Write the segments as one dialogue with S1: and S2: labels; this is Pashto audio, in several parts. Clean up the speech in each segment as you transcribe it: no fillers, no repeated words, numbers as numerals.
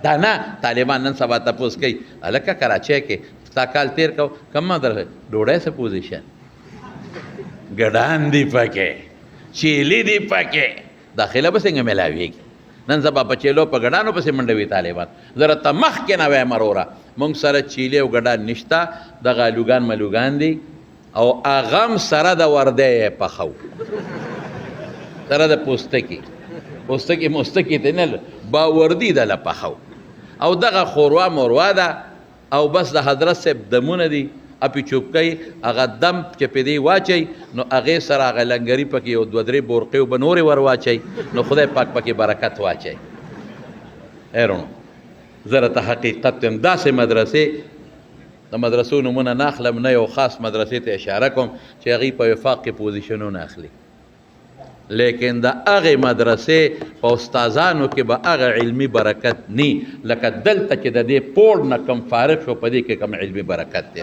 S1: دا نه طالبان نن سبا تپوس کوي هلکه کراچۍ کې ستا کال تېر کو کم مدرسه ډوډۍ څه پوزیشن ګډان دي پکې چیلي دي پکې داخله به څنګه میلاویږي نن سبا په چیلو په ګډانو پسې منډوي طالبان زه راته مخکې نه وایم وروره موږ سره چیلي او ګډان نشته دغه الوګان ملوګان دي او هغه هم سره د وردی یې پخو سره د پوستکي مستکي ته نه باوردي دله پخو او دغه خوروا مروا ده او بس د حضرت صاحب دمونه دي اپی چوپکۍ هغه دم چې په دې واچئ نو هغې سره هغه لنګري پکې یو دوه درې بورقې اوبه نورې ور واچئ نو خدای پاک پکې برکت واچئ ایرونو زه راته حقیقت وایم داسې مدرسې د مدرسو نومونه نه اخلم نه یو خاص مدرسې ته اشاره کوم چې هغوی په وفاق کې پوزیشنونه اخلي لیکن د هغې مدرسې په استادانو کې به هغه علمي برکت نی لکه دلته چې د دې پوړ نه کم فارغ شو په دې کې کم علمي برکت دی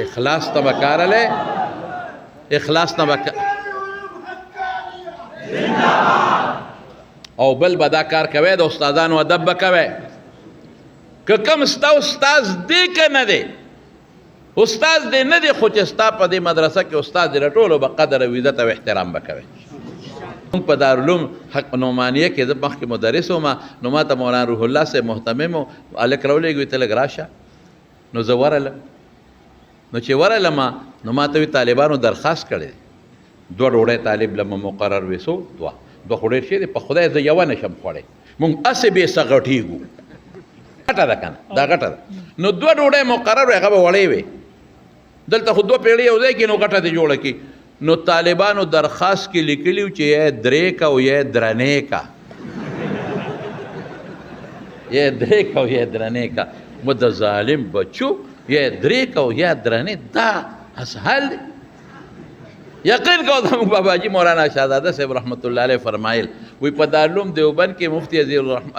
S1: اخلاص ته به کارلی اخلاص نه به او بل به دا کار کوی د استادانو ادب به کوی که کم ستا استاز دی که نه دی استاد دی نه دی خو چې ستا په دې مدرسه کې استاد دی د ټولو به قدر او عزت او احترام به کوی مونږ په دارالعلوم حق نعمانیه کې زه مخکې مدرس وم نو ما ته مولانا روح الله صاحب محتمم و هلک راولېږي ته لږ راشه نو زه ورغلم نو چې ورغلم نو ما ته وي طالبانو درخواست کړی دی 2 ډوډۍ طالب له مقرر وي څو 2 خو ډېر شی دی په خدای زه یوه نشم خوړی مونږ هسې بې څه غټېږو غټه ده که نه دا غټه ده نو 2 ډوډۍ مقرر وي هغه به وړې وي دلته خو 2 پیړۍ یو ځای کې نو غټه دې جوړه کړي نو طالبانو درخواست کې لیکلي چې یا 3 کا او یا درنې کا یا 3 کا او یا درنې کا مو د ظالم بچو یا 3 کا او یا درنې دا اسهل دی یقین کو زموږ باباجي مولانا شهزاده صاحب رحمت الله علیه فرمایل وی په دارالعلوم دیوبند کې مفتی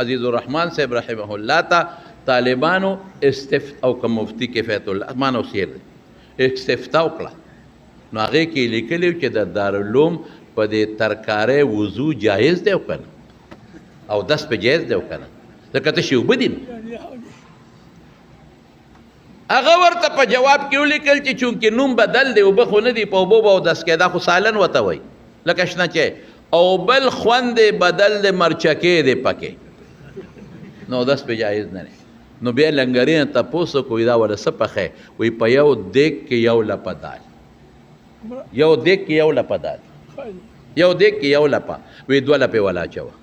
S1: عزیز الرحمن صاحب رحمه الله ته طالبانو او که مفتی کفایت الله مانو سیر دی استفتاء وکړه نو هغې کې لیکلي چې د دارالعلوم په دې ترکارۍ وضو جایز دی او که نه او دس په جایز دی او که نه ځکه ته چې اوبه دي هغه ورته په جواب کې ولیکل چې چونکې نوم بدل دی اوبه خو نه دي په اوبو به اودس کېدا خو سالن ورته وایي لکه شنه چای او بل خوند بدل دی مرچکې دی پکې نو اودس په جایز نه دی نو بیا لنګري نه تپوس وکړو دا وله څه پخی وایي په یو دیګ کې یو لپه دال یو دیګ کې یو لپه دال یو دیګ کې یو لپه وایي 2 لپې ولا اچوه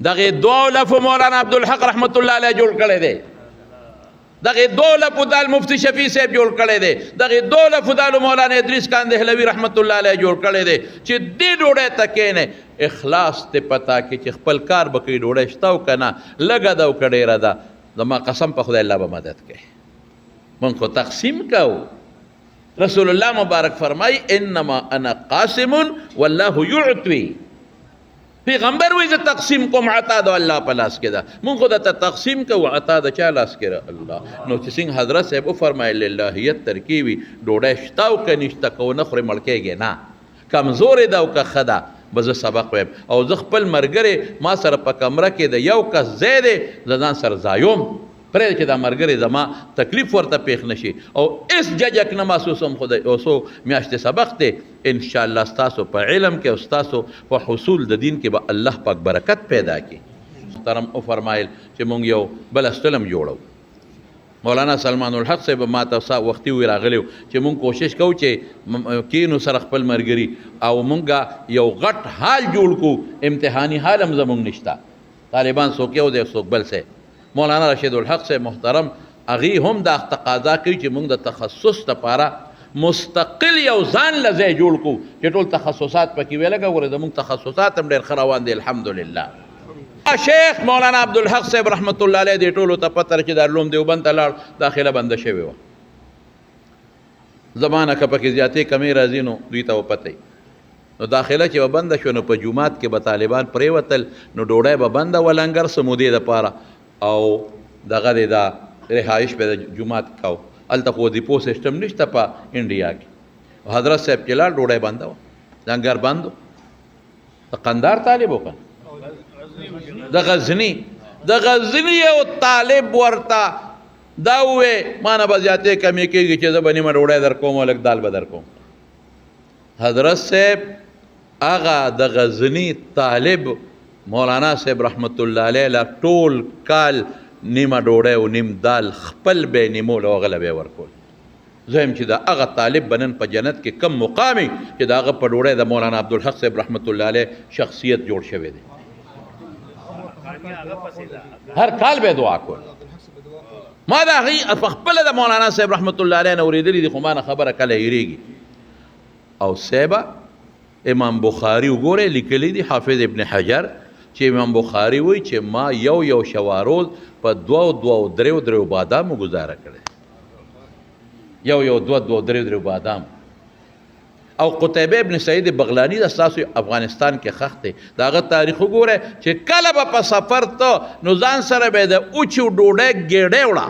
S1: دغې 2 لپو مولانا عبدالحق رحمت الله علیه جوړ کړی دی دغې 2 لپو دال مفتی شفیع صاحب جوړ کړی دی دغې 2 لپو دالو مولانا ادریس کاندهلوي رحمت الله علیه جوړ کړی دی چې دې ډوډۍ ته کښېنې اخلاص دې پتا کې چې خپل کار به کوي ډوډۍ شته او که نه لږه ده او که ډېره ده زما قسم په خدای الله به مدد کوي مونږ خو تقسیم کوو رسول الله مبارک فرمایي انما انا قاسم والله يعطي پیغمبر وایي زه تقسیم کوم عطا د الله په لاس کې ده مونږ خو درته تقسیم کوو عطا د چا لاس کې ده الله نو چې څنګه حضرت صاحب وفرمایل للهیت ترکیب وي ډوډۍ شته او که نشته که ونه خورې مړ کېږې نه کمزورې ده او که ښه ده به زه سبق ویم او زه خپل ملګری ما سره په کمره کې د یو کس ځای دی زه ځان سره ځایوم پرېږده چې دا ملګری زما تکلیف ورته پېښ نه شي او هېڅ ججک نه محسوسوم خو د یو څو میاشتې سبق دی انشاءالله ستاسو په علم کې او ستاسو په حصول د دین کې به الله پاک برکت پیدا کړي محترم وفرمایل چې مونږ یو بل استلم جوړو مولانا سلمان الحق صاحب ما ته وختي وی راغلی چې مونږ کوشش کوو چې کینو سره خپل ملګري او مونږ یو غټ حال جوړ کړو امتحاني حال هم زمونږ نشته طالبان څوک یو دی څوک بل څه مولانا رشید الحق صاحب محترم هغې هم دا تقاضا کوي چې مونږ د تخصص دپاره مستقل یو ځان له ځای جوړ کړو چې ټول تخصصات پکې ویې لږه ګوره زمونږ تخصصات هم ډېر ښه روان دي الحمدلله شیخ مولانا عبدالحق صاحب رحمت الله علیه دې ټولو ته پته چې دارالعلوم دیوبند ته لاړ داخله بنده شوې وه زمانه که پکې زیاتې کمې راځي نو دوی ته وپته نو داخله چې به بنده شوه نو په جومات کې به طالبان پرېوتل نو ډوډۍ به بنده وه لنګر څه مودې دپاره او دغه دی دا رهایش به د جومات کو هلته خو دیپو سسټم نشته په انډیا کې حضرت صاحب چې لاړ ډوډۍ بنده وه لنګر بند و د قندار طالب و که د غزنی یو طالب ورته دا وې ما نه به زیاتې کمې کېږي چې زه به نیمه ډوډۍ در کوم او لږ دال به در کوم. حضرت صاحب هغه د غزنی طالب مولانا صاحب رحمت الله علیه له ټول کال نیمه ډوډۍ او نیم دال خپل به نیمول او هغه له به ورکول. زه یم چې د هغه طالب به نن په جنت کې کم مقامي چې د هغه په ډوډۍ د مولانا عبدالحق صاحب رحمت الله علیه شخصیت جوړ شوی دی. هر کال به دعا کول. ما د هغې په خپله د مولانا صاحب رحمت الله علیه نه اورېدلي دي خو ما نه خبره کله هېرېږي. او صاحبه امام بخاري وګورئ لیکلی دي حافظ ابن حجر چې امام بخاري وایي چې ما یو شواروز په دوو دریو بادامو ګزاره کړی. یو دوه درې بادام. او قتیبه ابن سعید بغلانی د ستاسو افغانستان کې خښ دی د هغه تاریخ وګوره چې کله به په سفر ته نو ځان سره به د اوچو ډوډۍ ګېډۍ وړه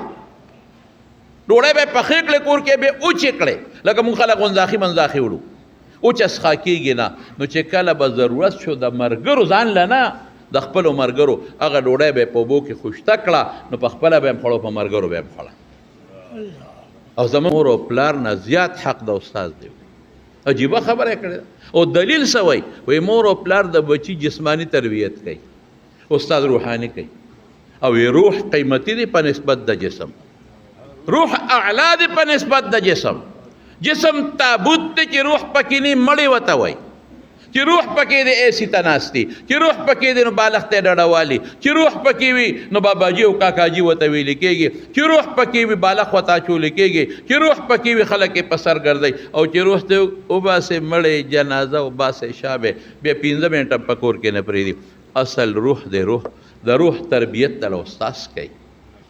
S1: ډوډۍ به یې پخې کړې کور کې به یې اوچې کړې لکه مونږ خلک منځاخي وړو اوچه څښا کېږي نه. نو چې کله به ضرورت شو د ملګرو ځان له نه د خپلو ملګرو هغه ډوډۍ به یې په اوبو کې خوشته کړه نو په خپله به یې خوړو په ملګرو به یې خوړه. او زموږ مور او پلار نه زیات حق د استاد دی. عجیبه خبره کړې او دلیل څه وایي وایي مور او پلار د بچي جسمانی تربیت کوي استاد روحاني کوي او روح قیمتي دی په نسبت د جسم. روح اعلی دی په نسبت د جسم. جسم تابوت دی چې روح پکې نه مړی وته وایي چې روح پکې د ایسی ته ناستي چې روح پکې د نو بالښت ته ډډوالي چې روح پکې وي نو باباجي او کاکاجي ورته ویل کېږي چې روح پکې وي بالښت ورته اچولی کېږي چې روح پکې وي خلک یې په سر ګرځوي او چې روح ته وباسې مړی جنازه وباسې شابې بیا 15 منټه په کور کې نه پرېږدي. اصل روح د روح تربیت د استاذ کوي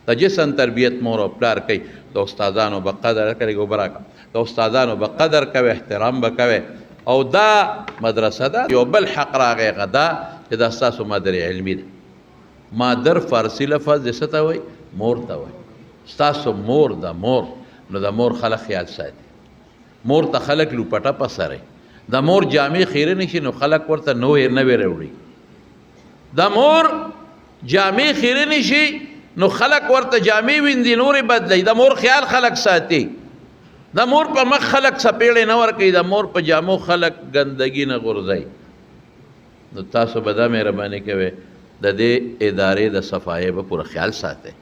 S1: د جسم تربیت مور او پلار کوي. د استادانو به قدر کوي ګوبراکه د استادانو به قدر کوي احترام به کوي. او دا مدرسه ده. یو بل حق راغی غدا چې دا ستاسو مادر علمي ده. مادر فارسی لفظ د څه ته وایي مور ته وایي. ستاسو مور د مور نو د مور خلک خیال ساتي. مور ته خلک لوپټه په سره د مور جامې خیره نشي نو خلک ورته نوې راوړي. د مور جامې خیره نشي نو خلک ورته جامې ویندي نورې بدلوي. د مور خیال خلک ساتي. د مور په مخ خلک سپېړې نه ورکوي. د مور په جامو خلک ګندګي نه غورځوي. نو تاسو به دا مهرباني کوئ د دې ادارې د صفایۍ به پوره خیال ساتئ.